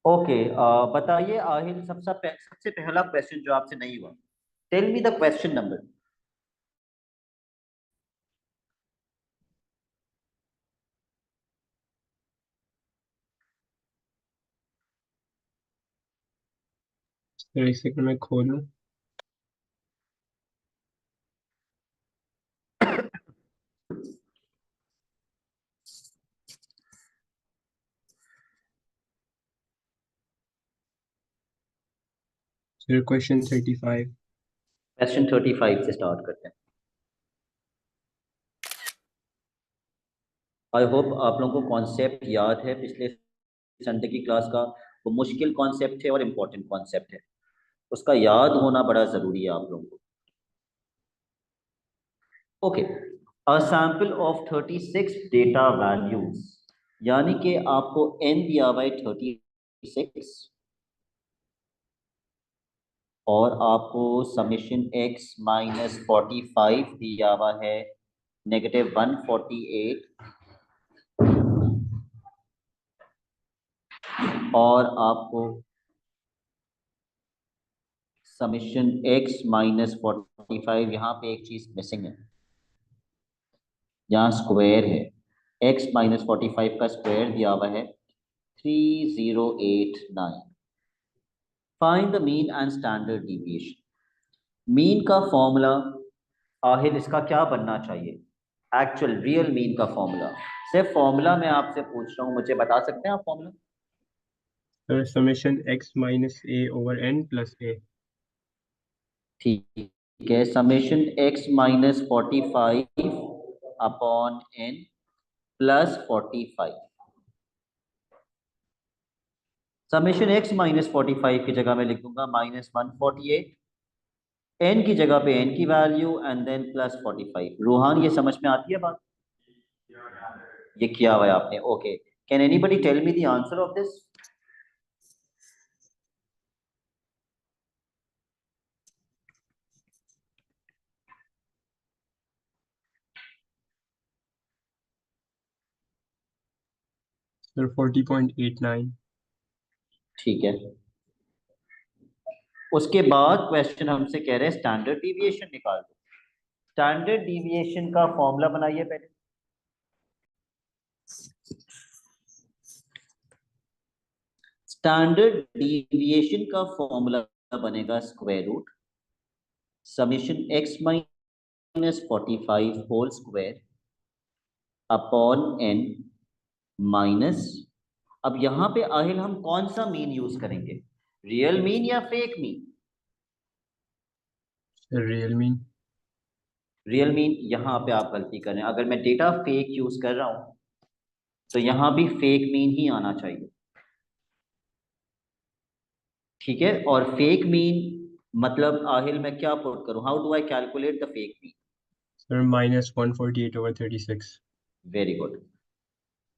Okay, बताइए आहिल, सबसे पहला क्वेश्चन जो आपसे नहीं हुआ। Tell me the question number. Sir एक सेकंड में खोलूं। Sir question 35। क्वेश्चन 35 से स्टार्ट करते हैं। आई होप आप लोगों को कॉन्सेप्ट याद है पिछले संडे की क्लास का। वो मुश्किल कॉन्सेप्ट है और इम्पोर्टेंट कॉन्सेप्ट है, उसका याद होना बड़ा ज़रूरी है आप लोगों को। Okay, a sample of 36 data values, यानी कि आपको n दिया हुआ है 36 और आपको समेशन x माइनस 45 दिया हुआ है -148, और आपको समेशन x माइनस 45, यहाँ पे एक चीज मिसिंग है, यहाँ स्क्वायर है। x माइनस 45 का स्क्वायर दिया हुआ है 3089। Find the mean and standard deviation. Mean का फॉर्मूला आहिर इसका क्या बनना चाहिए? एक्चुअल रियल मीन का फॉर्मूला। सिर्फ फॉर्मूला मैं आपसे पूछ रहा हूँ, मुझे बता सकते हैं आप formula? Sir summation x minus A over n plus A. ठीक है, summation x minus 45 upon n plus 45। Summation x minus 45 की जगह मैं लिख दूंगा -148, n की जगह पे n की value and then plus 45। Ruhan, ये समझ में आती है बात? ये किया हुआ है आपने, okay. Can anybody tell me the answer of this? Sir 40.89। ठीक है, उसके बाद क्वेश्चन हमसे कह रहे हैं स्टैंडर्ड डिविएशन निकाल दो। स्टैंडर्ड डिविएशन का फॉर्मूला बनाइए पहले। स्टैंडर्ड डिविएशन का फॉर्मूला बनेगा square root summation x minus 45 whole square upon n minus, अब यहां पे आहिल हम कौन सा मीन यूज करेंगे, रियल मीन या fake mean? Sir real mean. Real mean. यहां पे आप गलती कर रहे हैं, अगर मैं डेटा फेक यूज कर रहा हूं तो यहां भी फेक मीन ही आना चाहिए। ठीक है, और फेक मीन मतलब आहिल मैं क्या पुट करूं, how do I calculate the fake mean? Sir -148 over 36। Very good,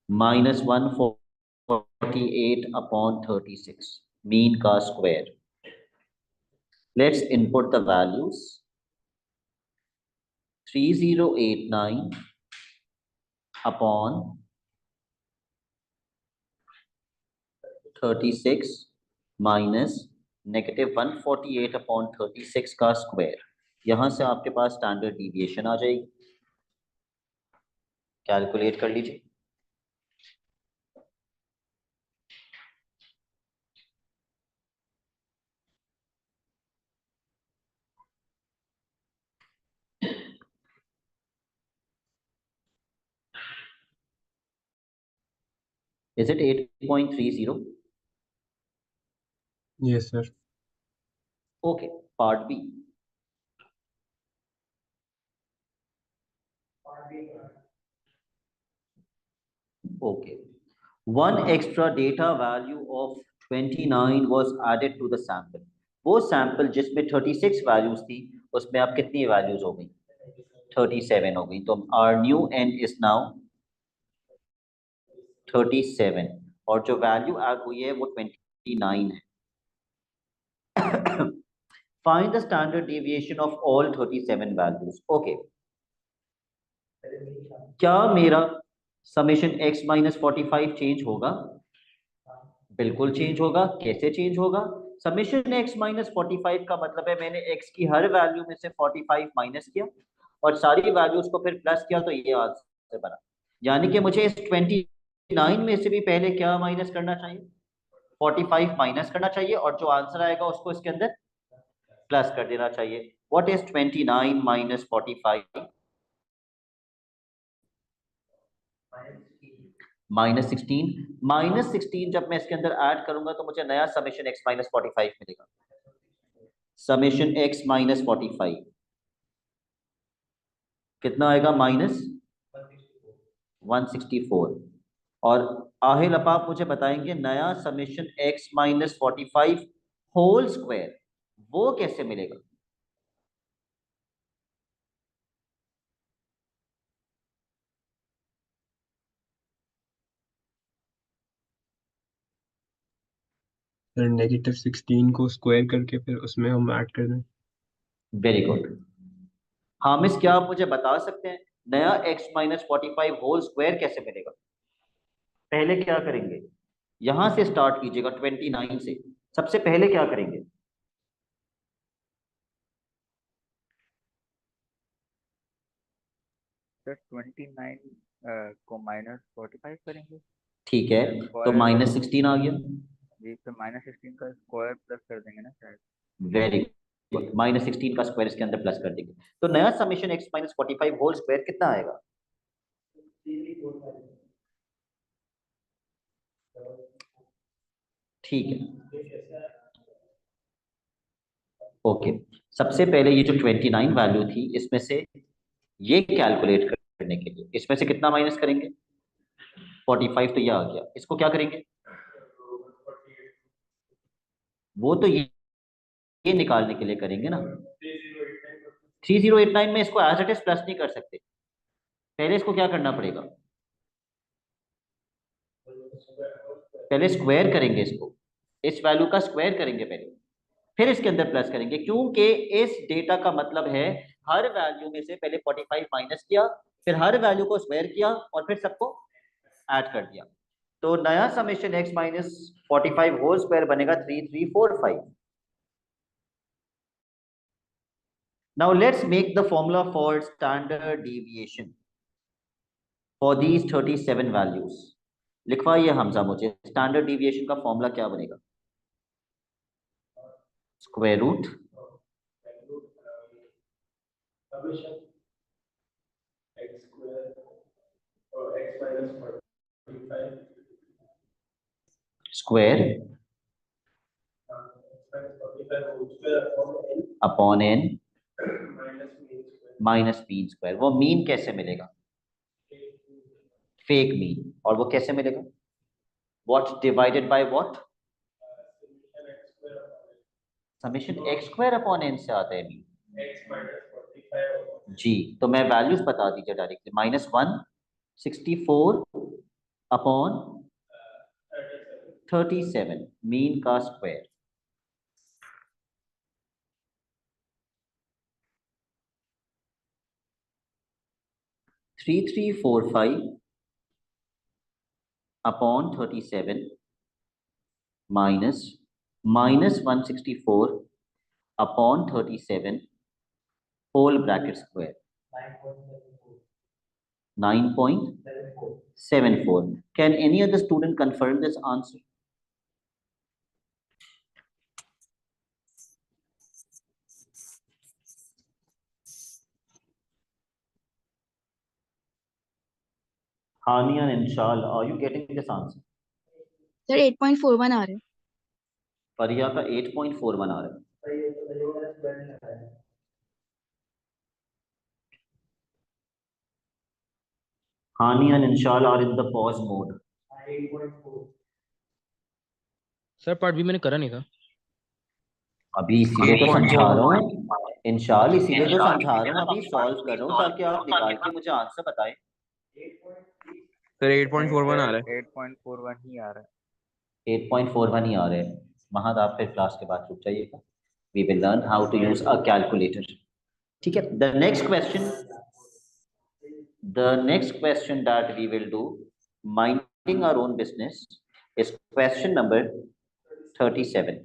-148 upon 36, mean का square. Let's input the values. 3089 upon 36 minus -148 upon 36 का स्क्वायर। यहां से आपके पास स्टैंडर्ड डिविएशन आ जाएगी, कैलकुलेट कर लीजिए। Is it 8.30? Yes sir. Okay, part B. Okay, one extra data value of 29 was added to the sample। वो sample जिसमें 36 values थी उसमें अब कितनी वैल्यूज हो गई? 37 हो गई। तो our new n is now 37, और जो वैल्यू ऐड हुई है वो 29 है। Find the standard deviation of all 37 values. Okay, क्या मेरा समेशन x माइनस 45 चेंज होगा? बिल्कुल चेंज होगा। कैसे चेंज होगा? समेशन x माइनस 45 का मतलब है मैंने x की हर वैल्यू में से 45 माइनस किया और सारी वैल्यूज को फिर प्लस किया, तो ये आंसर बना। यानी कि मुझे इस 29 में से भी पहले क्या माइनस करना चाहिए? 45 माइनस करना चाहिए और जो आंसर आएगा उसको इसके अंदर प्लस कर देना चाहिए। What is 29 minus 45? -16। -16 जब मैं इसके अंदर ऐड करूंगा तो मुझे नया समेशन x माइनस 45 मिलेगा। समेशन x माइनस 45 कितना आएगा? -164। और आहिल अब आप मुझे बताएंगे नया summation x minus 45 whole square वो कैसे मिलेगा? सर -16 को स्क्वायर करके फिर उसमें हम ऐड कर दें। Very good. हामिस, क्या आप मुझे बता सकते हैं नया x माइनस 45 होल स्क्वायर कैसे मिलेगा? पहले क्या करेंगे? यहां से स्टार्ट कीजिएगा 29 से। सबसे पहले क्या करेंगे? सर 29 को -45 करेंगे। ठीक है, तो -16 आ गया। जी, फिर -16 का स्क्वायर प्लस कर देंगे ना शायद। Very good. -16 का स्क्वायर इसके अंदर प्लस कर देंगे तो नया summation x minus 45 whole square कितना आएगा? ठीक है, ओके। सबसे पहले ये जो 29 वैल्यू थी इसमें से ये कैलकुलेट करने के लिए इसमें से कितना माइनस करेंगे? 45 तो ये आ गया। इसको क्या करेंगे? वो तो ये निकालने के लिए करेंगे ना। 3089 में इसको एज इट इज प्लस नहीं कर सकते। पहले इसको क्या करना पड़ेगा? पहले स्क्वायर करेंगे इसको, इस वैल्यू का स्क्वायर करेंगे पहले, फिर इसके अंदर प्लस करेंगे, क्योंकि इस डेटा का मतलब है हर वैल्यू में से पहले 45 माइनस किया, फिर हर वैल्यू को स्क्वायर किया और फिर सबको ऐड कर दिया। तो नया summation x minus 45 whole square बनेगा 3345। Now let's make the formula for standard deviation for these 37 values. लिखवाइए Hamza मुझे स्टैंडर्ड डिविएशन का फॉर्मूला क्या बनेगा? Square root square upon n minus mean square. वो मीन कैसे मिलेगा? Fake mean. और वो कैसे मिलेगा? What divided by what? Summation x square upon n से आता है मीन। जी, तो मैं वैल्यूज बता दीजिए डायरेक्टली। -164 अपॉन 37 मीन का square. Three 3345 upon 37 -164 upon 37 whole bracket square 9.74। Can any other student confirm this answer? Hania and Inshal, are you getting this answer? Sir 8.41 आ रहा है। परिया का 8.41 आ रहा है। Hania and Inshal are in the pause mode. Sir part भी मैंने करा नहीं था। अभी इसीलिए तो समझा रहा हूँ इंशाल, इसीलिए तो समझा रहा हूँ, अभी सॉल्व कर रहा हूँ ताकि आप निकाल के मुझे आंसर बताएं। सर 8.41 आ रहा है। 8.41 ही आ रहा है। 8.41 ही आ रहे हैं। महद आप फिर क्लास के बाद रुक जाइएगा। We will learn how to use a calculator. ठीक है, the next question that we will do, minding our own business, is question number 37।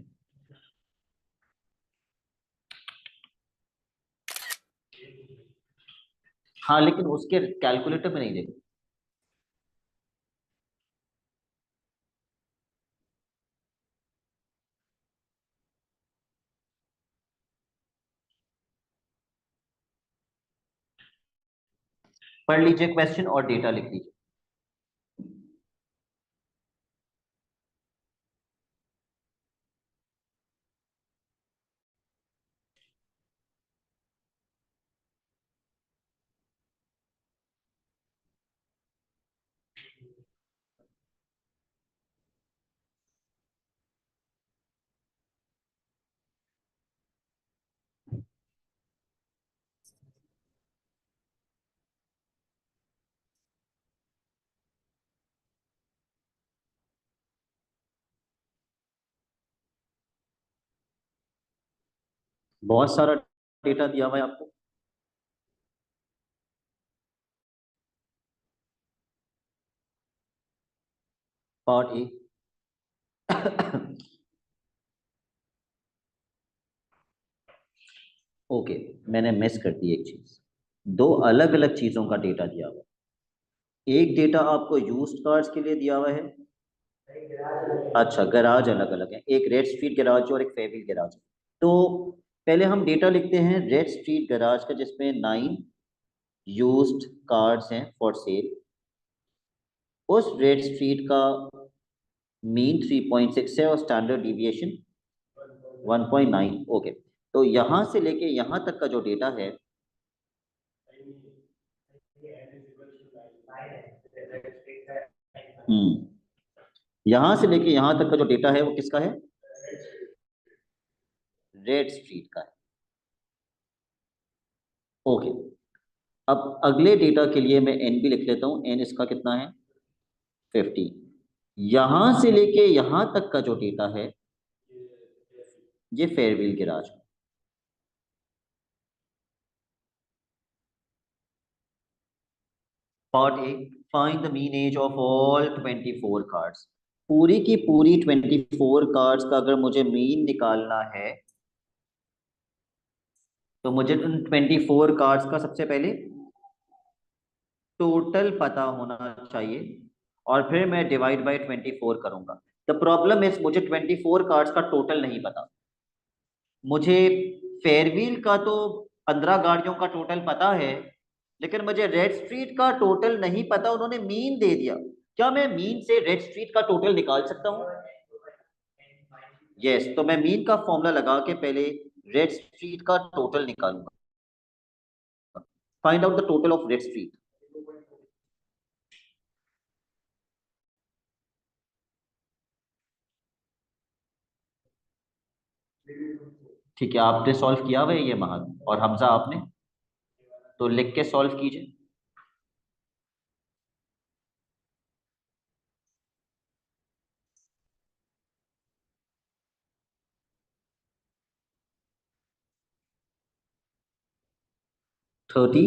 हाँ, लेकिन उसके कैलकुलेटर में नहीं देखो। पढ़ लीजिए क्वेश्चन और डेटा लिख लीजिए। बहुत सारा डेटा दिया हुआ है आपको। Part A. ओके, मैंने मिस कर दी एक चीज। दो अलग अलग चीजों का डेटा दिया हुआ है। एक डेटा आपको यूज्ड कार्स के लिए दिया हुआ है। अच्छा, गैराज अलग अलग है, एक रेड स्ट्रीट गैराज और एक फेयरव्हील गैराज। तो पहले हम डेटा लिखते हैं रेड स्ट्रीट गैराज का, जिसमें 9 यूज्ड कार्स हैं फॉर सेल। उस रेड स्ट्रीट का मीन 3.6 है और स्टैंडर्ड डिविएशन 1.9। ओके, तो यहां से लेके यहां तक का जो डेटा है, यहां से लेके यहां तक का जो डेटा है वो किसका है? रेड स्ट्रीट का है। ओके, अब अगले डेटा के लिए मैं एन भी लिख लेता हूं। एन इसका कितना है? 50। यहां से लेके यहां तक का जो डेटा है ये Fairwheel garage. Part A, find the mean age of all 24 cards. पूरी की पूरी 24 कार्ड्स का अगर मुझे मीन निकालना है तो मुझे उन 24 कार्ड्स का सबसे पहले टोटल पता होना चाहिए और फिर मैं डिवाइड बाय 24 करूंगा। द प्रॉब्लम इज मुझे 24 कार्ड्स का टोटल नहीं पता। मुझे फेयरव्हील का तो 15 गाड़ियों का टोटल पता है, लेकिन मुझे रेड स्ट्रीट का टोटल नहीं पता। उन्होंने मीन दे दिया। क्या मैं मीन से रेड स्ट्रीट का टोटल निकाल सकता हूँ? यस, तो मैं मीन का फॉर्मूला लगा के पहले रेड स्ट्रीट का टोटल निकालूंगा। Find out the total of red street. ठीक है, आपने सॉल्व किया हुआ है ये महल, और हमजा आपने, तो लिख के सॉल्व कीजिए। थर्टी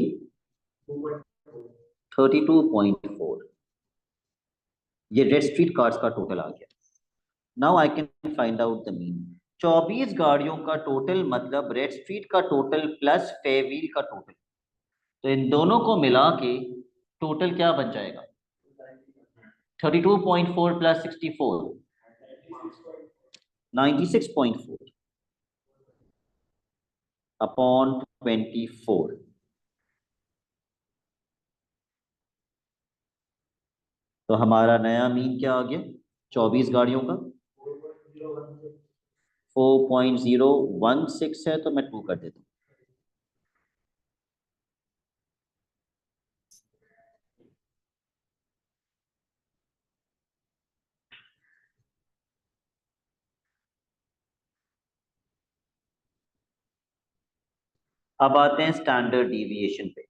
32.4 ये रेड स्ट्रीट कार्स का टोटल आ गया। Now I can find out the mean. 24 गाड़ियों का टोटल मतलब रेड स्ट्रीट का टोटल प्लस फेयरव्हील का टोटल, तो इन दोनों को मिला के टोटल क्या बन जाएगा? 32.4 प्लस 64 96.4 अपॉन 24। तो हमारा नया मीन क्या आ गया 24 गाड़ियों का? 4.016 है, तो मैं 2 कर देता हूँ। अब आते हैं स्टैंडर्ड डिविएशन पे।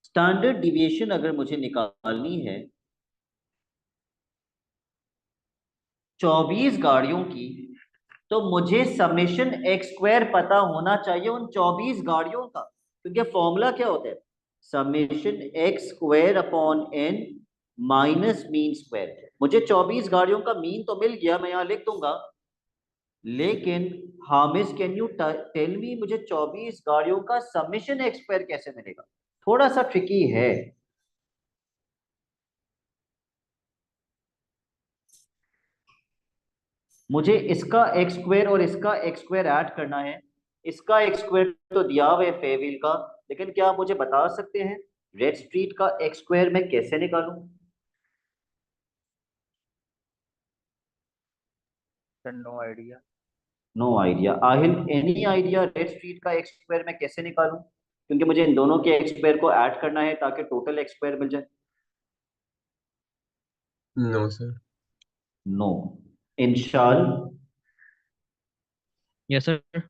स्टैंडर्ड डिविएशन अगर मुझे निकालनी है 24 गाड़ियों की, तो मुझे समेशन एक्स स्क्वायर पता होना चाहिए उन 24 गाड़ियों का, क्योंकि फॉर्मूला क्या होता है? Summation x square upon n minus mean square. मुझे 24 गाड़ियों का मीन तो मिल गया, मैं यहाँ लिख दूंगा, लेकिन Hamish can you tell me मुझे 24 गाड़ियों का समेशन एक्स स्क्वायर कैसे मिलेगा? थोड़ा सा ट्रिकी है। मुझे इसका एक्स स्क्वायर और इसका एक्स स्क्वायर ऐड करना है। इसका एक्स स्क्वायर तो दिया हुआ है फेविल का, लेकिन क्या आप मुझे बता सकते हैं रेड स्ट्रीट का एक्स स्क्वायर मैं कैसे निकालूं? Sir no idea. No idea. Aahil, any idea red street का एक्स स्क्वायर मैं कैसे निकालूं? क्योंकि मुझे इन दोनों के एक्स स्क्वायर को ऐड करना है ताकि टोटल एक्स स्क्वायर मिल जाए। No sir. नो। इंशाल, यस सर।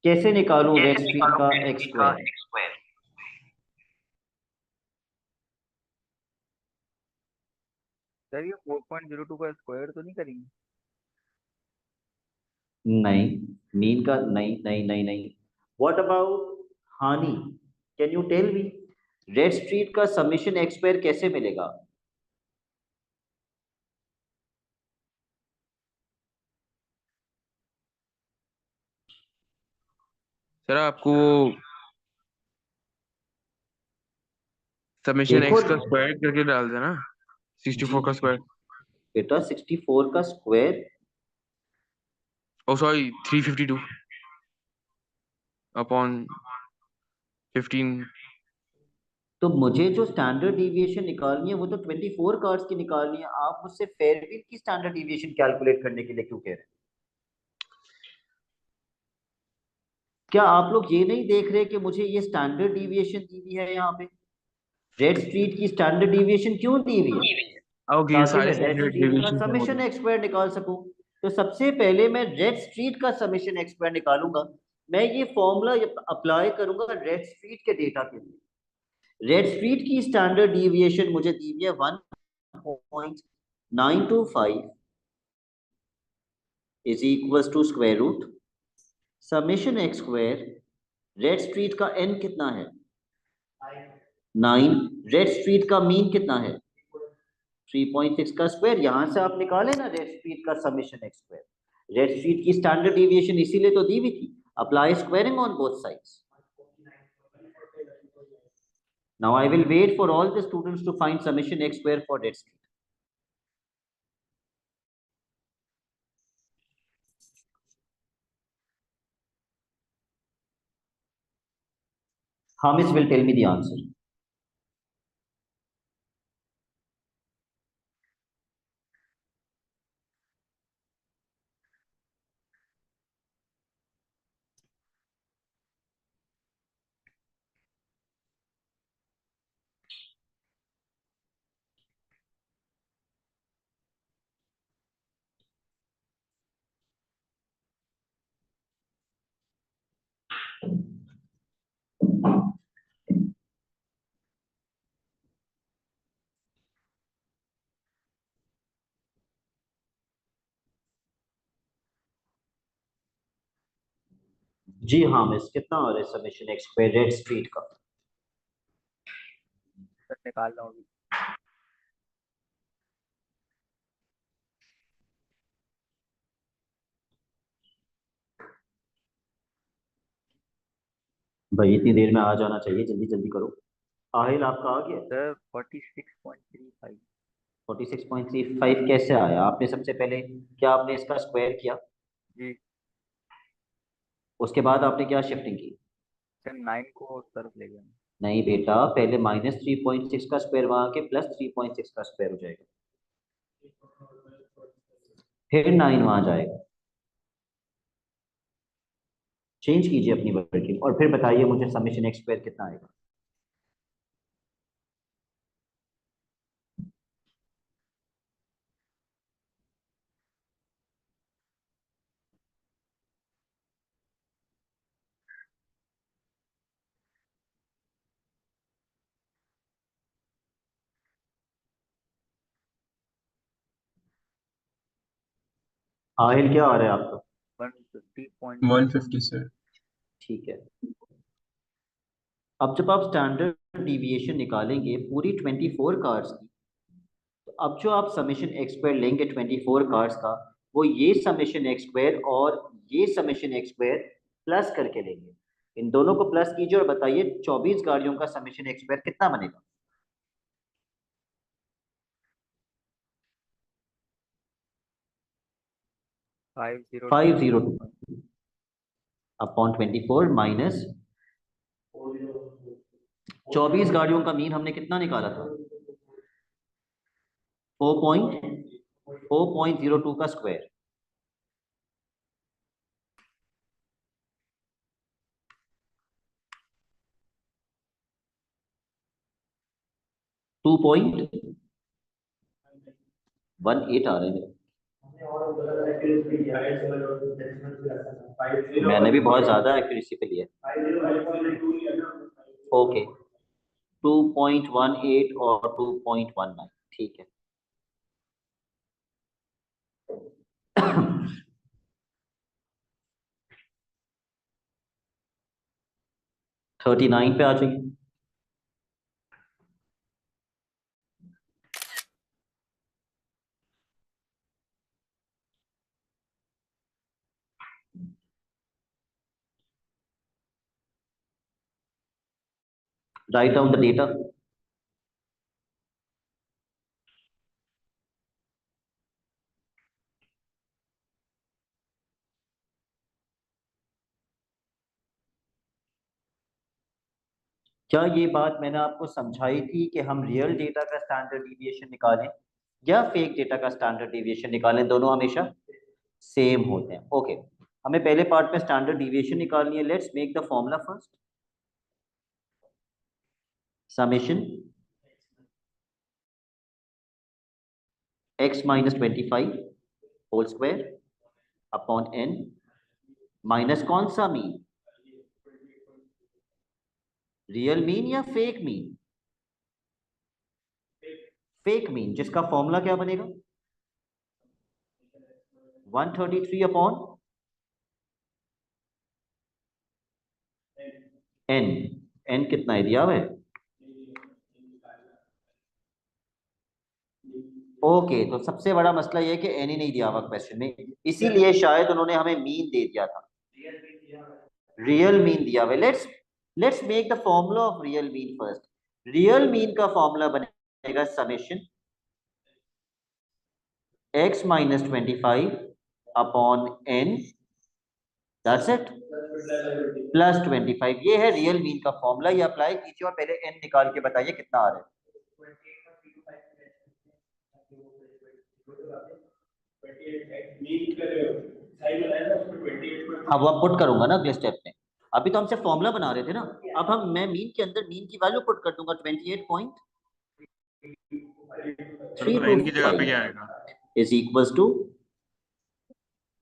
कैसे निकालूं रेड स्ट्रीट का एक्स स्क्वायर? सर ये 4.02 का स्क्वायर तो नहीं करेंगे? नहीं, मीन का नहीं नहीं नहीं नहीं। What about Hani, can you tell me red street का समेशन एक्स स्क्वायर कैसे मिलेगा? सर आपको समेशन देखो एक्स का स्क्वायर करके डाल देना, 64 का स्क्वायर। बेटा 64 का स्क्वायर, ओ सॉरी 352 अपॉन 15। तो मुझे जो स्टैंडर्ड डिविएशन निकालनी है वो तो 24 कार्ड्स की निकालनी है। आप मुझसे फेयरविल की स्टैंडर्ड डिविएशन कैलकुलेट करने के लिए क्यों कह रहे हैं? क्या आप लोग ये नहीं देख रहे कि मुझे ये स्टैंडर्ड डिविएशन दी हुई है यहाँ पे? रेड स्ट्रीट की स्टैंडर्ड डिविएशन क्यों दी हुई है? ओके ये ताकि सारे मैं रेड स्टैंडर्ड स्ट्रीट का डेविएशन से समेशन एक्स स्क्वायर निकाल सकूं। तो सबसे पहले मैं रेड स्ट्रीट का समेशन एक्स स्क्वायर निकालूंगा। मैं ये फॉर्मूला अप्लाई करूंगा रेड स्ट्रीट के डेटा के लिए। रेड स्ट्रीट की स्टैंडर्ड डिविएशन मुझे दी हुई है 1.925 is equals to square root summation x square. Red street का एन कितना है? 9। रेड स्ट्रीट का मीन कितना है? 3.6 का स्क्वायर। यहां से आप निकाले ना रेड स्ट्रीट का summation x square. Red street की स्टैंडर्ड डिविएशन इसीलिए तो दी हुई थी। Apply squaring on both sides. Now I will wait for all the students to find summation x square for red street. Hamis will tell me the answer. जी हाँ miss, कितना आ रहा है summation x square red street का? Sir निकाल रहा हूँ अभी। भाई इतनी देर में आ जाना चाहिए, जल्दी जल्दी करो। आहिल आपका आ गया? सर 46.35। 46.35 कैसे आया? आपने सबसे पहले क्या आपने इसका स्क्वायर किया? जी उसके बाद आपने क्या शिफ्टिंग की? सर 9 को उस तरफ ले गया। नहीं बेटा, पहले -3.6 का स्क्वायर वहां के +3.6 का स्क्वायर हो जाएगा, फिर 9 वहां जाएगा। चेंज कीजिए अपनी वर्किंग और फिर बताइए मुझे समेशन एक्स स्क्वायर कितना आएगा। आहिल क्या आ रहा है आपका? 150.1। 150 सर। ठीक है। अब जब आप स्टैंडर्ड डिविएशन निकालेंगे पूरी 24 कार्ड्स की, तो अब जो आप समेशन एक्स स्क्वायर लेंगे 24 कार्स का, वो ये समेशन एक्स स्क्वायर और ये समेशन एक्स स्क्वायर प्लस करके लेंगे। इन दोनों को प्लस कीजिए और बताइए 24 गाड़ियों का समेशन एक्स स्क्वायर कितना बनेगा। 502 अपॉन 24 माइनस 24 गाड़ियों का मीन हमने कितना निकाला था, 4.02 का स्क्वायर। टू पॉइंट 18 आ रहे हैं मेरे। मैंने भी बहुत ज्यादा एक्यूरेसी पे लिया। ओके 2.18 और 2.19 ठीक है। 39 पे आ जाइए। Write down the data. क्या ये बात मैंने आपको समझाई थी कि हम रियल डेटा का स्टैंडर्ड डिविएशन निकालें या फेक डेटा का स्टैंडर्ड डिविएशन निकालें, दोनों हमेशा सेम होते हैं। ओके हमें पहले पार्ट में स्टैंडर्ड डिविएशन निकालनी है। Let's make the formula first. Summation x minus 25 whole square upon n minus कौन सा मीन, रियल मीन या फेक मीन, फेक मीन, जिसका फॉर्मूला क्या बनेगा 133 अपॉन n। n कितना है दिया हुआ है। ओके तो सबसे बड़ा मसला ये है कि n ही नहीं दिया हुआ क्वेश्चन में, इसीलिए शायद उन्होंने हमें मीन दे दिया था, रियल मीन दिया हुआ है। Let's make the formula of real mean first. Real mean का फॉर्मूला बनेगा summation x minus 25 upon n, that's it, plus 25। ये है रियल मीन का फॉर्मूला, ये अप्लाई कीजिए और पहले n निकाल के बताइए कितना आ रहा है। अब वो पुट करूंगा ना अगले स्टेप में। अभी तो हमसे फॉर्मूला बना रहे थे ना, अब मैं मीन के अंदर मीन की वैल्यू पुट कर दूंगा 28.325 इज इक्वल्स टू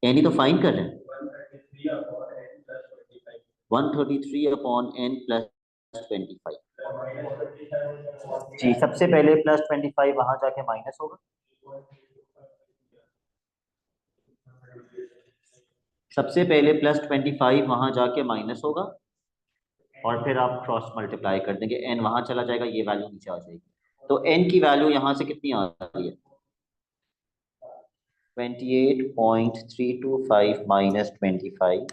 n ही तो फाइंड कर रहे हैं 133 अपॉन n प्लस 25। जी सबसे पहले प्लस 25 वहां जाके माइनस होगा, सबसे पहले प्लस 25 वहां जाके माइनस होगा और फिर आप क्रॉस मल्टीप्लाई कर देंगे, n वहां चला जाएगा, ये वैल्यू नीचे आ जाएगी। तो n की वैल्यू यहां से कितनी आ रही है 28.325 minus 25,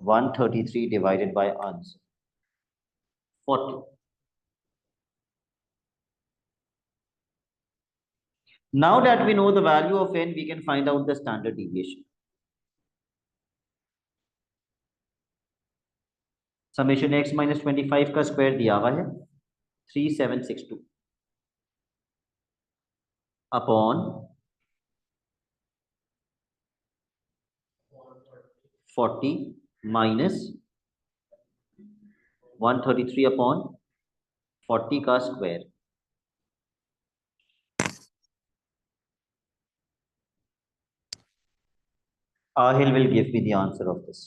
133 divided by answer 40। Now that we know the value of n, we can find out the standard deviation. Summation x minus 25 का स्क्वायर दिया हुआ है 3762 अपॉन 40 माइनस 133 अपॉन 40 का square. Ahil will give me the answer of this.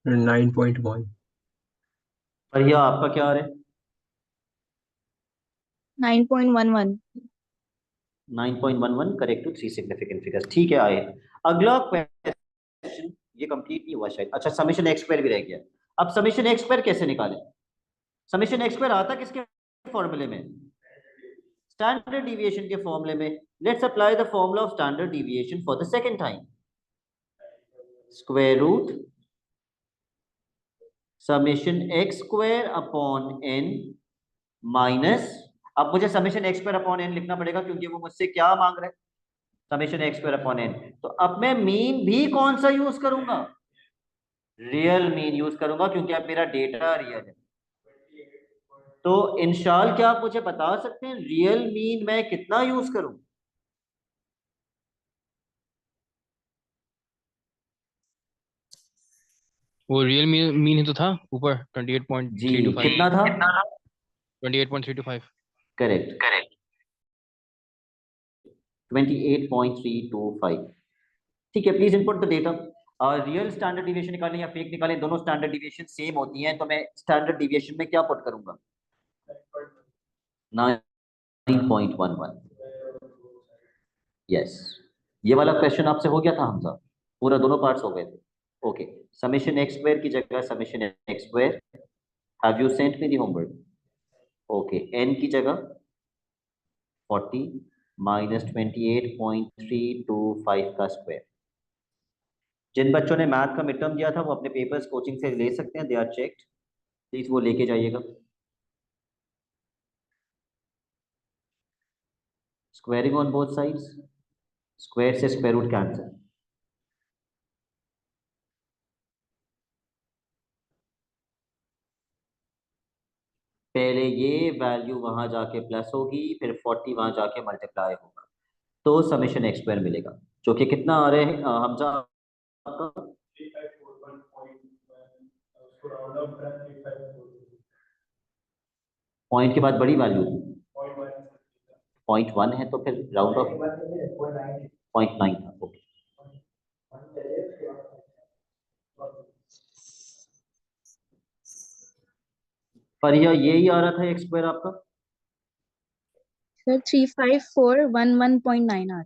$9.1। भैया आपका क्या आ रहा है 9.11। 9.11 करेक्ट टू 3 सिग्निफिकेंट फिगर्स। ठीक है आए, अगला क्वेश्चन ये कंप्लीट नहीं हुआ शायद। अच्छा, समेशन एक्स स्क्वायर भी रह गया। अब समेशन एक्स स्क्वायर कैसे निकालें? समेशन एक्स स्क्वायर आता किसके फॉर्मूले में? स्टैंडर्ड डिविएशन के फॉर्मूले में। Let's apply the formula of standard deviation for the second time. Square root summation x square upon n minus, अब मुझे summation x square upon n लिखना पड़ेगा क्योंकि वो मुझसे क्या मांग रहे हैं, summation x square upon n. तो अब मैं मीन भी कौन सा यूज करूंगा? रियल मीन यूज करूंगा क्योंकि अब मेरा डेटा रियल है। तो इंशाल क्या आप मुझे बता सकते हैं रियल मीन मैं कितना यूज करूं? वो रियल मीन ही तो था ऊपर जी 28.325। कितना था? 28.325। Correct correct, 28.325। ठीक है, please input the data. Real standard deviation निकालें या फेक निकालें, दोनों स्टैंडर्ड डिविएशन सेम होती हैं, तो मैं स्टैंडर्ड डिविएशन में क्या पुट करूंगा? 9.11। यस, ये वाला क्वेश्चन आपसे हो गया था हमजा, पूरा दोनों पार्ट्स हो गए थे। ओके, समेशन एक्स स्क्वायर की जगह summation x square, have you sent me the homework? Okay, n की जगह 40 माइनस 28.325 का स्क्वायर। जिन बच्चों ने मैथ का मिड टर्म दिया था वो अपने पेपर्स कोचिंग से ले सकते हैं, दे आर चेक्ड, प्लीज वो लेके जाइएगा। Squaring on both sides, square से स्क्वायर रूट कैंसिल। पहले ये वैल्यू वहां जाके प्लस होगी, फिर 40 वहां जाके मल्टीप्लाई होगा, तो समेशन एक्स स्क्वायर मिलेगा, जो कि कितना आ रहे हैं हमजा आपका? पॉइंट के बाद बड़ी वैल्यू 0.1 है, तो फिर राउंड ऑफ 0.9 था। ओके, पर यही आ रहा था एक्स स्क्वायर आपका? सर 35411.9 आ रहा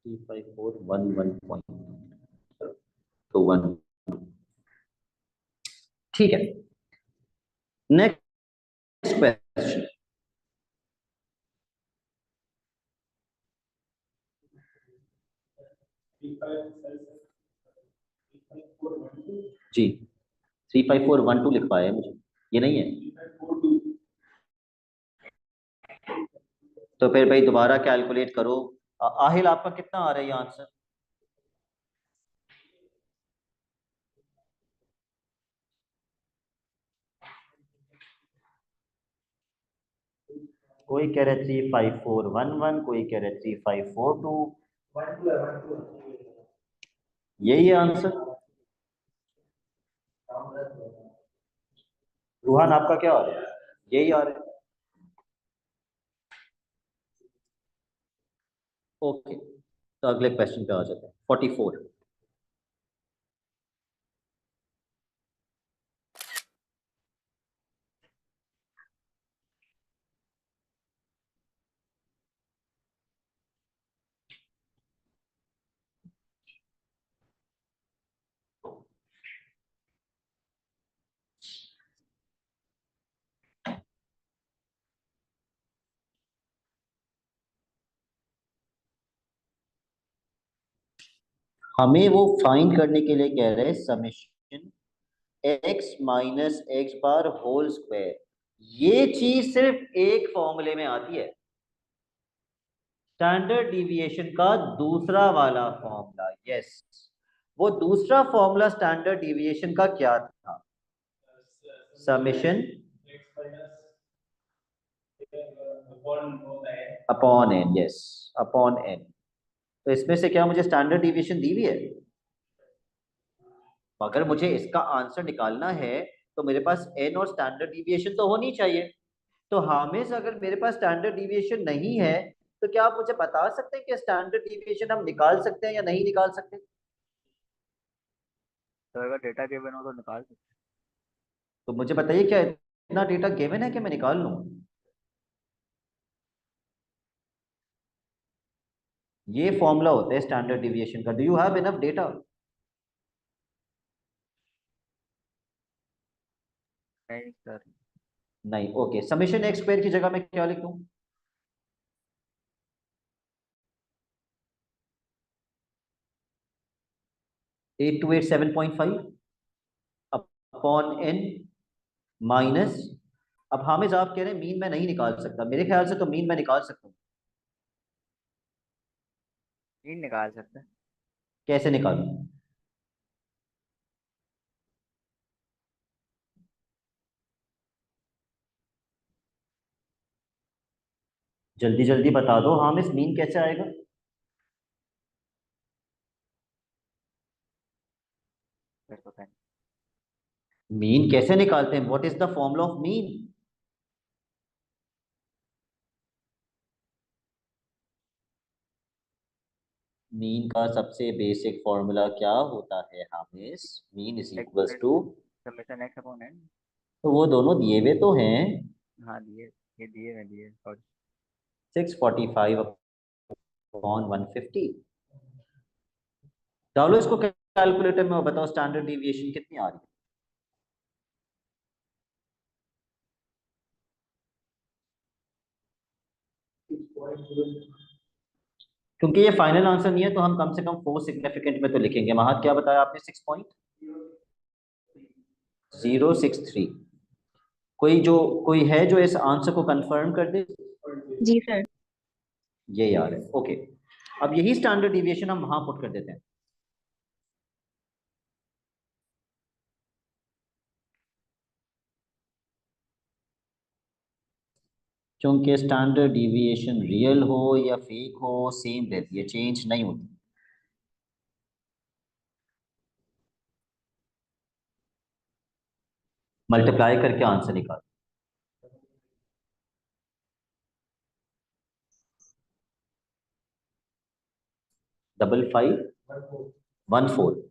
35411 तो 1, ठीक है। नेक्स्ट क्वेश्चन, जी 35412 लिख पाए मुझे, ये नहीं है तो फिर भाई दोबारा कैलकुलेट करो। आहिल आपका कितना आ रहा है ये आंसर? कोई कह रहे 35411, कोई कह रहे 3542, यही है आंसर। रूहान आपका क्या आ रहा है? यही आ रहा है। ओके, तो अगले क्वेश्चन पे आ जाते हैं, 44। हमें वो फाइंड करने के लिए कह रहे हैं summation x minus x bar whole square. ये चीज सिर्फ एक फॉर्मूले में आती है, स्टैंडर्ड डिविएशन का दूसरा वाला फॉर्मूला। यस, वो दूसरा फॉर्मूला स्टैंडर्ड डिविएशन का क्या था? Summation upon n. Yes, upon n. तो इसमें से क्या मुझे स्टैंडर्ड डिविएशन दी हुई है? अगर मुझे इसका आंसर निकालना है तो मेरे पास एन और स्टैंडर्ड डिविएशन तो होनी चाहिए। तो हामिद, अगर मेरे पास स्टैंडर्ड डिविएशन नहीं है तो क्या आप मुझे बता सकते हैं कि स्टैंडर्ड डिविएशन हम निकाल सकते हैं या नहीं निकाल सकते? तो अगर डेटा गिवन हो तो निकाल सकते तो मुझे बताइए क्या इतना डेटा गिवन है कि मैं निकाल लूं? ये फॉर्मूला होता है स्टैंडर्ड डिविएशन का। Do you have enough data? नहीं सर। नहीं, ओके। समेशन एक्स स्क्वायर की जगह मैं क्या लिख दूं? 8287.5 अपॉन n माइनस, अब हामिद आप कह रहे हैं मीन मैं नहीं निकाल सकता, मेरे ख्याल से तो मीन मैं निकाल सकता हूँ। तीन निकाल सकते हैं। कैसे निकालूं? जल्दी जल्दी बता दो हामिद, मीन कैसे आएगा? सर पता नहीं। मीन कैसे निकालते हैं? What is the formula of mean? Mean का सबसे बेसिक फॉर्मूला क्या होता है Hamid? Mean is equals to, summation x upon n. तो वो दोनों दिए हुए तो हैं। हाँ दिए, ये दिए सॉरी। 645 अपॉन 150। डालो इसको कैलकुलेटर में और बताओ स्टैंडर्ड डिविएशन कितनी आ रही है। क्योंकि ये फाइनल आंसर नहीं है तो हम कम से कम 4 सिग्निफिकेंट में तो लिखेंगे। महक क्या बताया आपने? 6.063। कोई है जो इस आंसर को कंफर्म कर दे? जी सर। ये याद है, ओके। अब यही स्टैंडर्ड डिविएशन हम वहां पुट कर देते हैं। क्योंकि स्टैंडर्ड डिविएशन रियल हो या फेक हो सेम रहती है, चेंज नहीं होती। मल्टीप्लाई करके आंसर निकाल। 5514।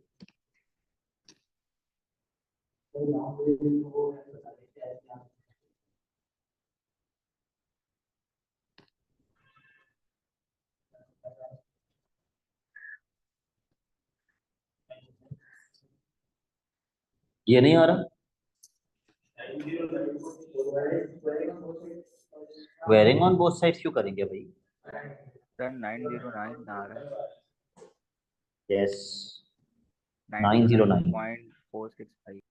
ये नहीं आ रहा? वेयरिंग ऑन बोथ साइड्स क्यों करेंगे भाई? सर 909 आ रहा है। यस, 909। 909.465।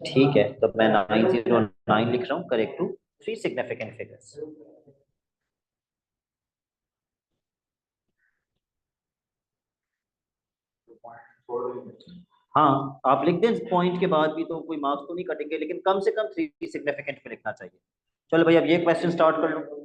ठीक है, तो मैं 909 लिख रहा हूँ, करेक्ट टू 3 सिग्निफिकेंट फिगर्स। हाँ, आप लिख दें पॉइंट के बाद भी तो कोई मार्क्स तो नहीं कटेंगे, लेकिन कम से कम 3 सिग्निफिकेंट पे लिखना चाहिए। चलो भाई, अब ये क्वेश्चन स्टार्ट कर लो।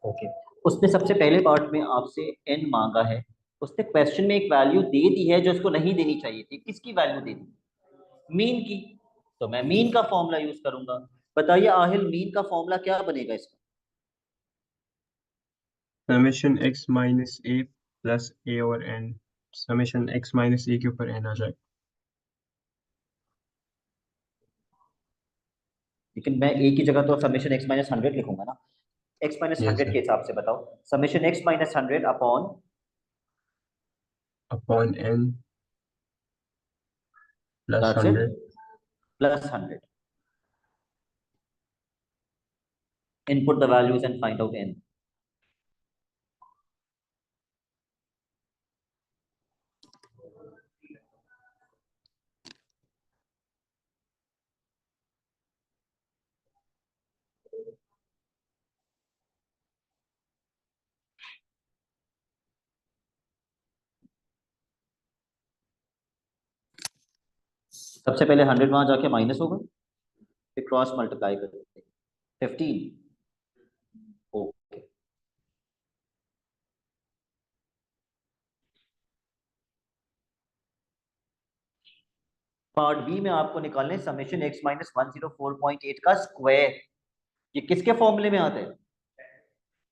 ओके, उसने सबसे पहले पार्ट में आपसे n मांगा है। उसने क्वेश्चन में एक वैल्यू दे दी है जो उसको नहीं देनी चाहिए थी। किसकी वैल्यू दे दी? मीन की। तो मैं मीन का फॉर्मूला यूज करूंगा। बताइए आहिल, मीन का फॉर्मूला क्या बनेगा इसका? समेशन एक्स माइनस ए प्लस ए और एन। समेशन एक्स माइनस ए के ऊपर एन आ जाए। लेकिन मैं ए की जगह तो समेशन एक्स माइनस 100 लिखूंगा ना। X minus yes 100 sir. के हिसाब से बताओ। Summation x minus 100 upon upon n plus that's it, 100। Plus 100। Input the values and find out n। सबसे पहले 100 वहां जाके माइनस होगा, फिर क्रॉस मल्टीप्लाई कर देते हैं 15। ओके, पार्ट बी में आपको निकालने समेशन x माइनस 104.8 का स्क्वायर। ये किसके फॉर्मूले में आता है?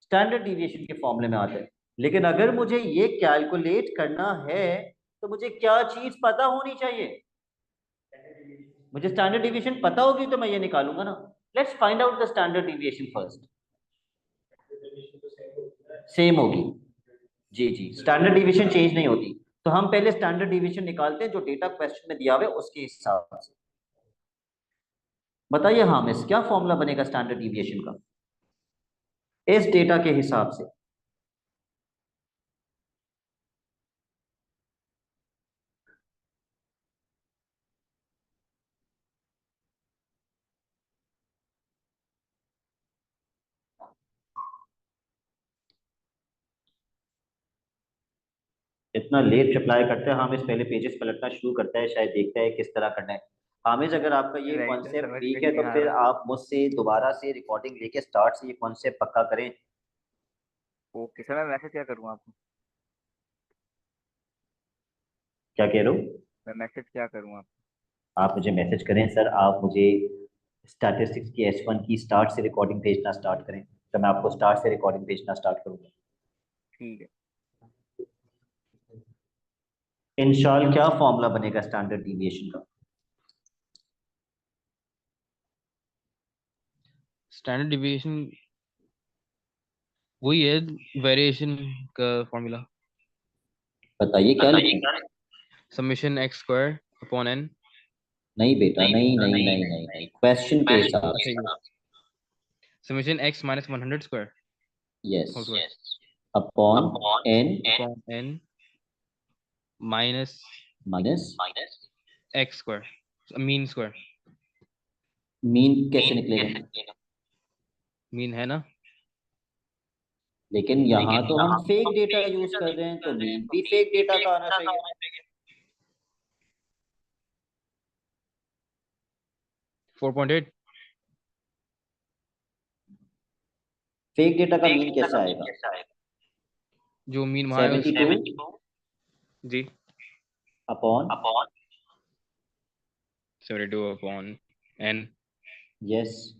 स्टैंडर्ड डिविएशन के फॉर्मूले में आता है। लेकिन अगर मुझे ये कैलकुलेट करना है तो मुझे क्या चीज पता होनी चाहिए? मुझे स्टैंडर्ड डिविएशन पता होगी तो मैं ये निकालूंगा ना। Let's find out the standard deviation first. Same होगी जी जी, स्टैंडर्ड डिविएशन चेंज नहीं होती। तो हम पहले स्टैंडर्ड डिविएशन निकालते हैं जो डेटा क्वेश्चन में दिया हुआ है उसके हिसाब से। बताइए हामिस, क्या फॉर्मूला बनेगा स्टैंडर्ड डिविएशन का इस डेटा के हिसाब से? इतना लेट रिप्लाई करते हैं हामिस, पहले पेजेस पलटना शुरू करता है, शायद देखता है किस तरह करना है। हामिस, अगर आपका ये राइट सर, कॉन्सेप्ट समझ में वीक ही है नहीं तो आ फिर रहा। आप मुझसे दोबारा से रिकॉर्डिंग लेके स्टार्ट से ये कॉन्सेप्ट पक्का करें। ओके सर, मैं मैसेज क्या करूँ आपको? क्या कह रहे हो? मैं मैसेज क्या करूँ आपको? आप मुझे मैसेज करें सर, आप मुझे स्टैटिस्टिक्स की S1 की स्टार्ट से रिकॉर्डिंग भेजना स्टार्ट करें तो मैं आपको स्टार्ट से रिकॉर्डिंग भेजना स्टार्ट करूंगा। ठीक है। इंशाल्लाह क्या फॉर्मूला बनेगा स्टैंडर्ड डिविएशन का? स्टैंडर्ड डिविएशन वही है, वेरिएशन का फॉर्मूला। बताइए क्या लिखूं? Summation x square upon n. नहीं बेटा, नहीं नहीं नहीं नहीं नहीं, क्वेश्चन के हिसाब अच्छा, से। ये summation x minus 100 square yes, whole square upon n upon n minus minus x square, mean square. Mean कैसे निकलेगा? मीन है ना। लेकिन यहाँ तो हम फेक डेटा यूज कर रहे हैं तो मीन भी फेक डेटा का आना चाहिए। 4.8। फेक डेटा का मीन कैसे आएगा? जो मीन वहाँ है 72 जी, अपॉन 72 अपॉन एन। यस,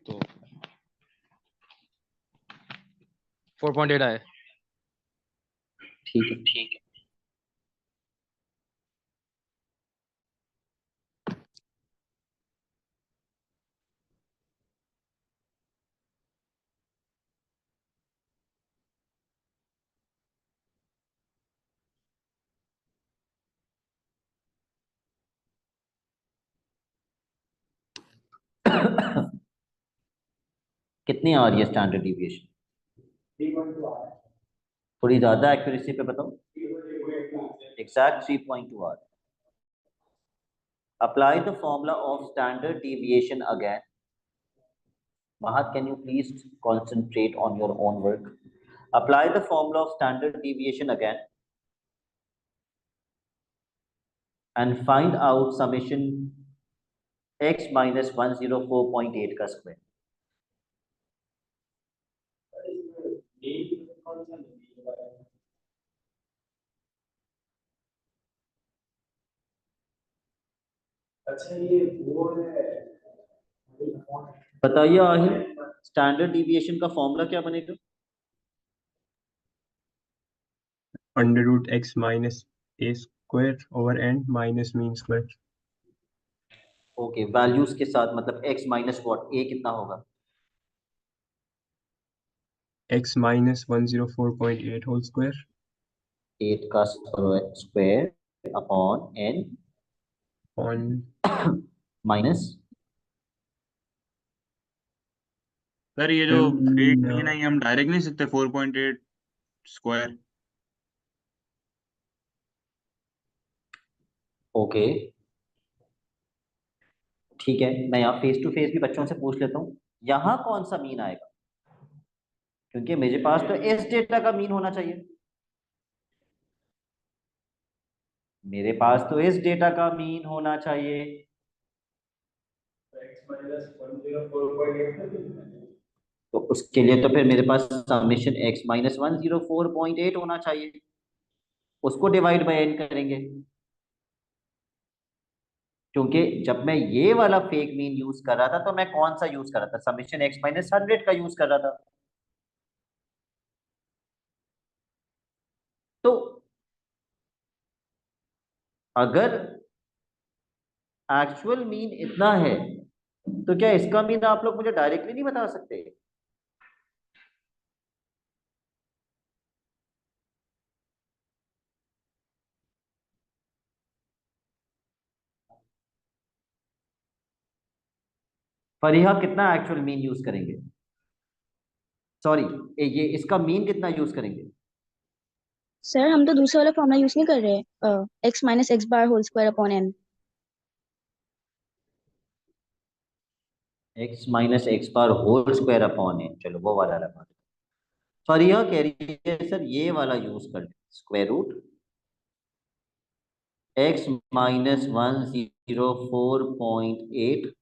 तो 4.8 आए। ठीक है। कितनी आ रही है स्टैंडर्ड डिविएशन? थोड़ी ज्यादा एक्यूरेसी पे बताओ। एग्जैक्ट 3.2 आ रहा है। Apply the formula of standard deviation again. Mahat, can you please concentrate on your own work? Apply the formula of standard deviation again and find out summation x minus 104.8 का square. बताइए Ahir, standard deviation का formula क्या बनेगा? Under root X minus A square over N minus mean square. Okay, values के साथ मतलब x minus what, a कितना होगा? एक्स माइनस 104.8 होल स्क्वायर 8 का square upon n on minus. Sir ये जो फेक नहीं है ना, ये हम डायरेक्ट नहीं सकते 4.8 स्क्वायर। ओके ठीक है, मैं यहाँ फेस टू फेस भी बच्चों से पूछ लेता हूँ, यहाँ कौन सा मीन आएगा? क्योंकि मेरे पास तो इस डेटा का मीन होना चाहिए, मेरे पास तो इस डेटा का मीन होना चाहिए। तो उसके लिए तो फिर मेरे पास समेशन x माइनस 104.8 होना चाहिए। उसको डिवाइड बाय n करेंगे, क्योंकि जब मैं ये वाला फेक मीन यूज कर रहा था तो मैं कौन सा यूज कर रहा था, समेशन x माइनस 100 का यूज कर रहा था। तो अगर एक्चुअल मीन इतना है तो क्या इसका मीन आप लोग मुझे डायरेक्टली नहीं बता सकते? फरीहा कितना एक्चुअल मीन यूज करेंगे, सॉरी ये इसका मीन कितना यूज करेंगे? सर हम तो दूसरा वाला फॉर्मूला यूज नहीं कर रहे, x minus x bar whole square upon n। x minus x bar whole square upon n, चलो वो वाला लगा। फरीहा कह रही है सर ये वाला यूज कर ले, square root x minus 104.8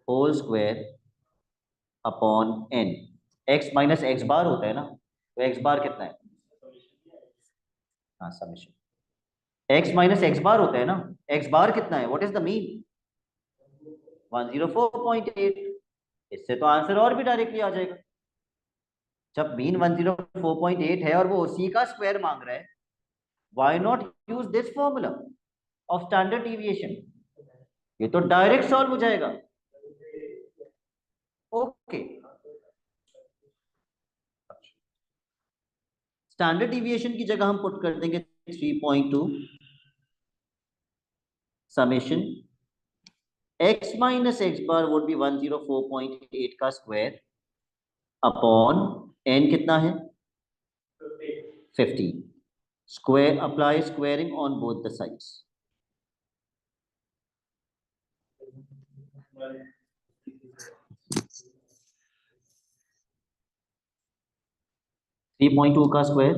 whole square upon n। x minus x bar होता है ना, तो x बार कितना है? हाँ summation x minus x bar होता है ना, x बार कितना है, व्हाट इज द मीन? 104.8। इससे तो आंसर और भी डायरेक्टली आ जाएगा। जब मीन 104.8 है और वो उसी का स्क्वायर मांग रहा है, why not use this formula of standard deviation, ये तो डायरेक्ट सॉल्व हो जाएगा। ओके, स्टैंडर्ड डिविएशन की जगह हम पुट कर देंगे 3.2 summation x minus x bar would be 104.8 का स्क्वायर अपॉन n कितना है 50, square apply squaring on both the sides. Three point two का स्क्वायर,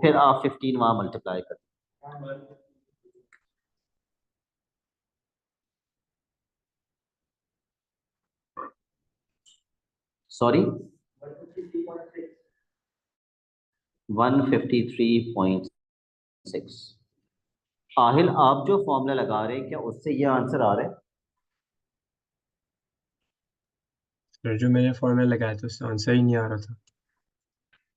फिर आप 15 वहां मल्टीप्लाई कर, सॉरी 153.6। आहिल आप जो फॉर्मूला लगा रहे हैं क्या उससे ये आंसर आ रहा है? सर जो मैंने फॉर्मूला लगाया था उससे आंसर ही नहीं आ रहा था।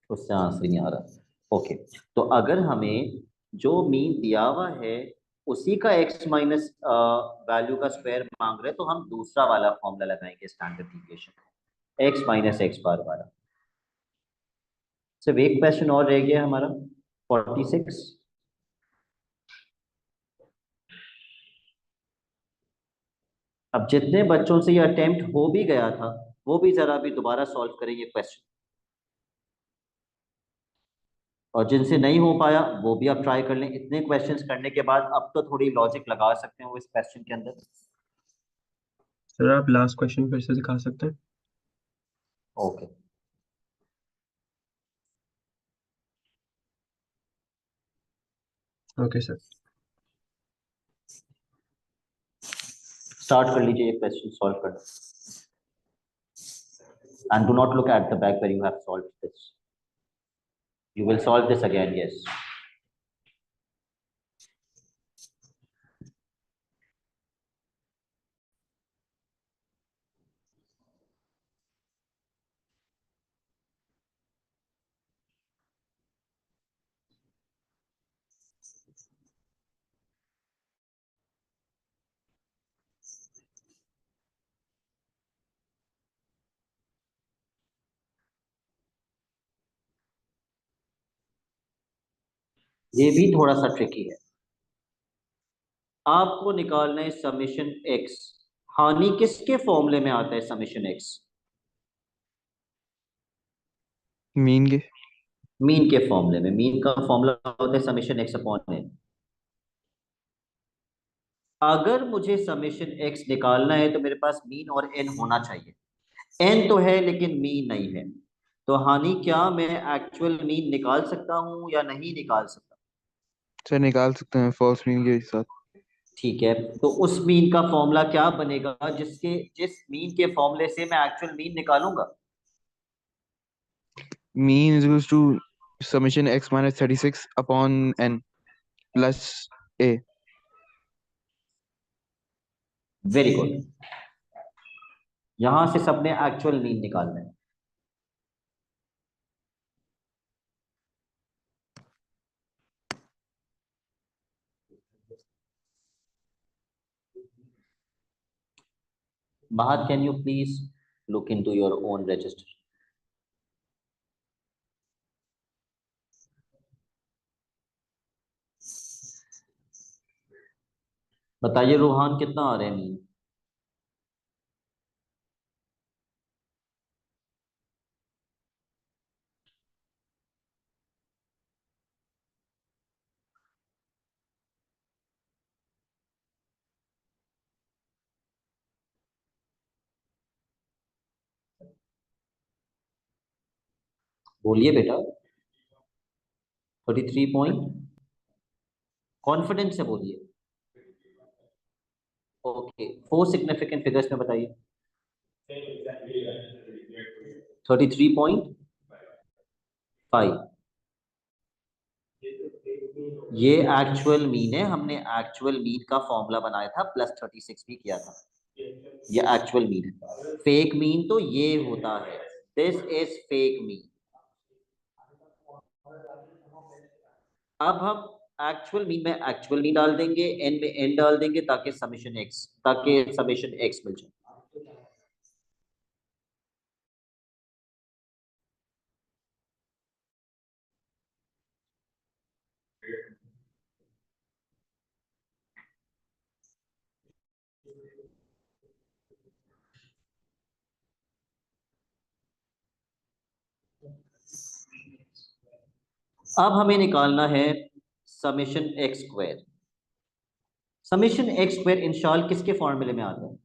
उससे आंसर ही नहीं आ रहा। ओके, तो अगर हमें जो मीन दिया हुआ है उसी का x माइनस वैल्यू का स्क्वायर मांग रहे हैं, तो हम दूसरा वाला फॉर्मूला लगाएंगे standard deviation x minus x bar वाला। सिर्फ एक क्वेश्चन और रह गया हमारा 46। अब जितने बच्चों से ये अटेम्प्ट हो भी गया था वो भी जरा भी दोबारा सॉल्व करेंगे क्वेश्चन, और जिनसे नहीं हो पाया वो भी आप ट्राई कर लें। इतने क्वेश्चंस करने के बाद अब तो थोड़ी लॉजिक लगा सकते हो इस क्वेश्चन के अंदर। सर आप लास्ट क्वेश्चन फिर से दिखा सकते हैं? Okay, okay sir. स्टार्ट कर लीजिए ये क्वेश्चन सॉल्व करना, and do not look at the back where you have solved this, you will solve this again, yes। ये भी थोड़ा सा ट्रिकी है। आपको निकालना है समेशन x। हानि किसके फॉर्मूले में आता है समेशन x? मीन के। मीन के फॉर्मूले में। मीन का फॉर्मूला होता है समेशन x अपॉन n। अगर मुझे समेशन x निकालना है तो मेरे पास मीन और n होना चाहिए। n तो है लेकिन मीन नहीं है, तो हानि क्या मैं एक्चुअल मीन निकाल सकता हूं या नहीं निकाल सकता? सर निकाल सकते हैं फॉल्स मीन के साथ। ठीक है, तो उस मीन का फॉर्मूला क्या बनेगा जिस मीन के फॉर्मूले से मैं एक्चुअल मीन निकालूंगा? mean is equals to summation x minus 36 upon n plus a. Very good. यहां से सबने एक्चुअल मीन निकालना है। Mahat, can you please look into your own register? बताइए रूहान, कितना आ रहे हैं मीन? बोलिए बेटा। 33 पॉइंट। कॉन्फिडेंस से बोलिए। ओके, 4 सिग्निफिकेंट फिगर्स में बताइए। 33.5। ये एक्चुअल मीन है। हमने एक्चुअल मीन का फॉर्मूला बनाया था, प्लस 36 भी किया था। ये एक्चुअल मीन है। फेक मीन तो ये होता है, दिस इज फेक मीन। अब हम एक्चुअल मीन में एक्चुअल मीन डाल देंगे, एन में एन डाल देंगे ताकि समेशन एक्स मिल जाए। अब हमें निकालना है summation x square. Summation x square इंशाल किसके फॉर्मूले में आता है?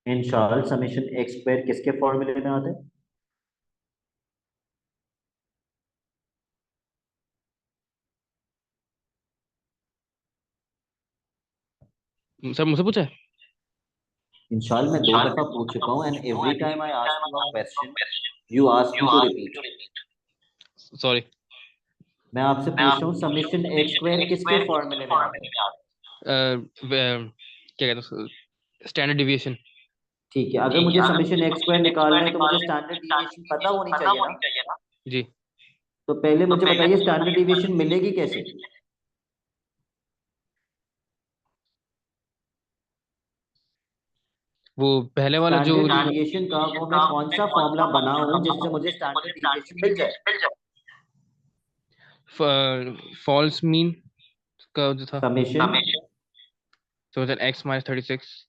इंशाल समेशन एक्स स्क्वायर किसके फॉर्मूले में आता है? सर मुझसे पूछा है? इंशाल मैं 2 दफा पूछ चुका हूं, and every time I ask you a question you ask me to repeat. Sorry. मैं आपसे पूछ रहा हूँ समेशन एक्स स्क्वायर किसके फॉर्मूले में आता है? क्या कहते हैं, स्टैंडर्ड डिविएशन। ठीक है, अगर मुझे समेशन एक्स स्क्वायर निकालना है तो मुझे स्टैंडर्ड डिविएशन पता होनी चाहिए ना। जी। तो पहले मुझे बताइए स्टैंडर्ड डिविएशन मिलेगी कैसे? वो पहले वाला जो स्टैंडर्ड डिविएशन का वो मैं कौन सा फॉर्मूला बनाऊं जिससे मुझे स्टैंडर्ड डिविएशन मिल जाए? फॉल्स मीन का जो था, summation so that x minus 36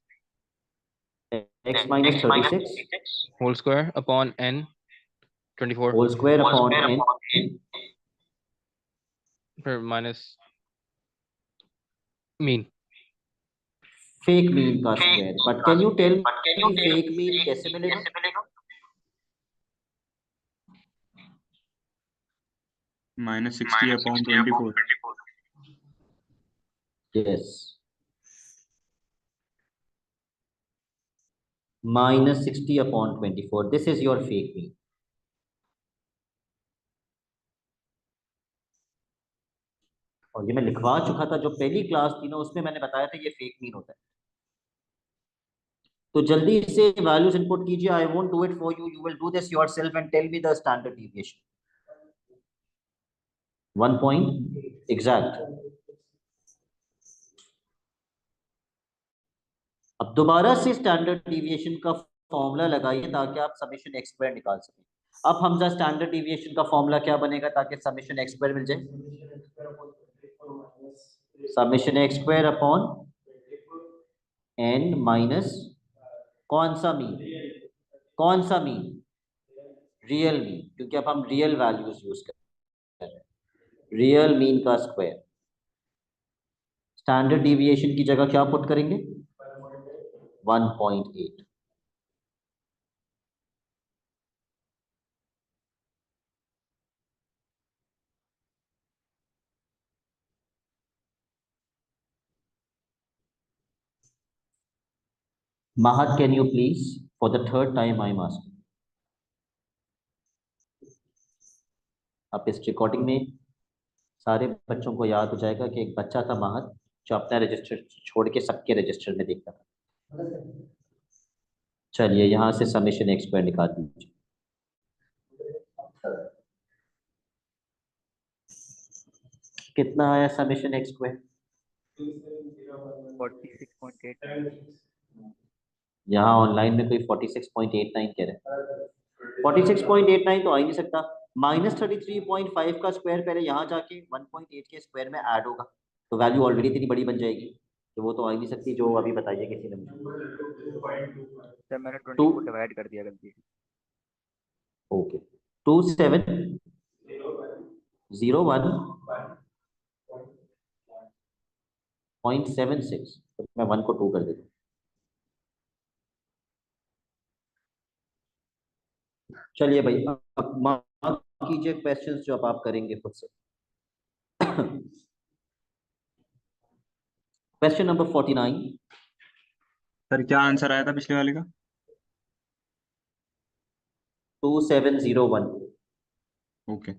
x minus 36 whole square upon n 24 whole square upon n फिर माइनस मीन। फेक मीन का square. But can you tell me fake mean कैसे मिलेगा? -60 upon 24। Yes, -60 upon 24, this is your fake mean. और ये मैं लिखवा चुका था, जो पहली क्लास थी ना उसमें मैंने बताया था ये फेक मीन होता है। तो जल्दी से वैल्यूज इनपुट कीजिए। I won't do it for you, you will do this yourself and tell me the standard deviation. 1 point exact. अब दोबारा से स्टैंडर्ड डिविएशन का फॉर्मूला लगाइए ताकि आप समेशन एक्स स्क्वायर निकाल सकें। अब हमजा स्टैंडर्ड डिविएशन का फॉर्मूला क्या बनेगा ताकि समेशन एक्स स्क्वायर मिल जाए? Summation x square upon n minus कौन सा मीन? कौन सा मीन? रियल मीन, क्योंकि अब हम रियल वैल्यूज यूज कर रहे हैं। रियल मीन का स्क्वायर। स्टैंडर्ड डिविएशन की जगह क्या पुट करेंगे? 1.8। Mahat, can you please, for the third time I'm asking, आप इस रिकॉर्डिंग में सारे बच्चों को याद हो जाएगा कि एक बच्चा था महत जो अपना रजिस्टर छोड़ के सबके रजिस्टर में देखता था। चलिए यहाँ से समेशन एक्स स्क्वायर निकाल दीजिए। कितना आया समेशन एक्स स्क्वायर? 46.8। यहाँ ऑनलाइन में कोई 46.89 कह रहे हैं। 46.89 तो आ ही नहीं सकता। -33.5 का स्क्वायर पहले यहाँ जाके 1.8 के स्क्वायर में ऐड होगा, तो वैल्यू ऑलरेडी इतनी बड़ी बन जाएगी, तो वो तो आ ही नहीं सकती। जो अभी बताइए किसी ने मुझे। सर मैंने 20 टू को डिवाइड कर दिया गलती से। ओके 2701.76, तो मैं 1 को 2 कर देता हूँ। चलिए भाई अब मार्क कीजिए क्वेश्चंस जो अब आप करेंगे खुद से। Question number 49। सर क्या आंसर आया था पिछले वाले का? 2701। Okay.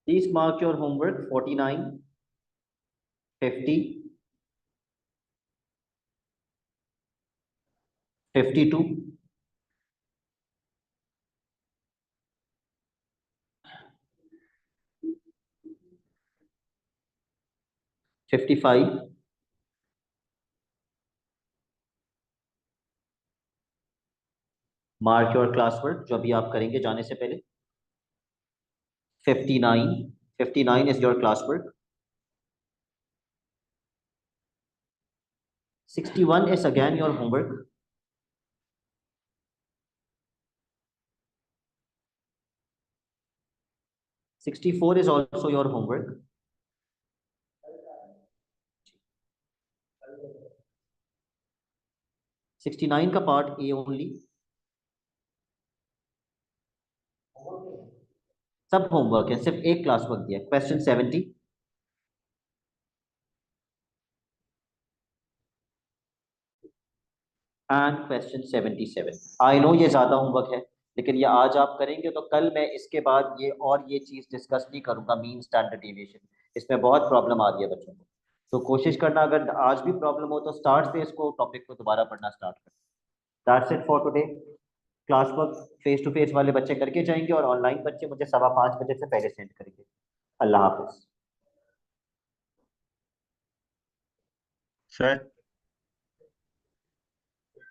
Please mark your homework 49, 50, 52, 55, 'mark your class work' जो अभी आप करेंगे जाने से पहले। 59 is your class work। 61 is again your homework। 64 is also your homework। 69 का पार्ट ए ओनली, सब होमवर्क है, सिर्फ एक क्लास वर्क दिया है। Question 70 and question 77। I know ये ज्यादा होमवर्क है, लेकिन ये आज आप करेंगे तो कल मैं इसके बाद ये चीज डिस्कस नहीं करूंगा, मीन स्टैंडर्ड डेविएशन। इसमें बहुत प्रॉब्लम आ रही है बच्चों को, तो कोशिश करना अगर आज भी प्रॉब्लम हो तो स्टार्ट से इसको टॉपिक को दोबारा पढ़ना स्टार्ट करना। That's it for today. Class work face to face वाले बच्चे करके जाएंगे और ऑनलाइन बच्चे मुझे 5:15 बजे से पहले सेंड करेंगे। अल्लाह हाफिज। सर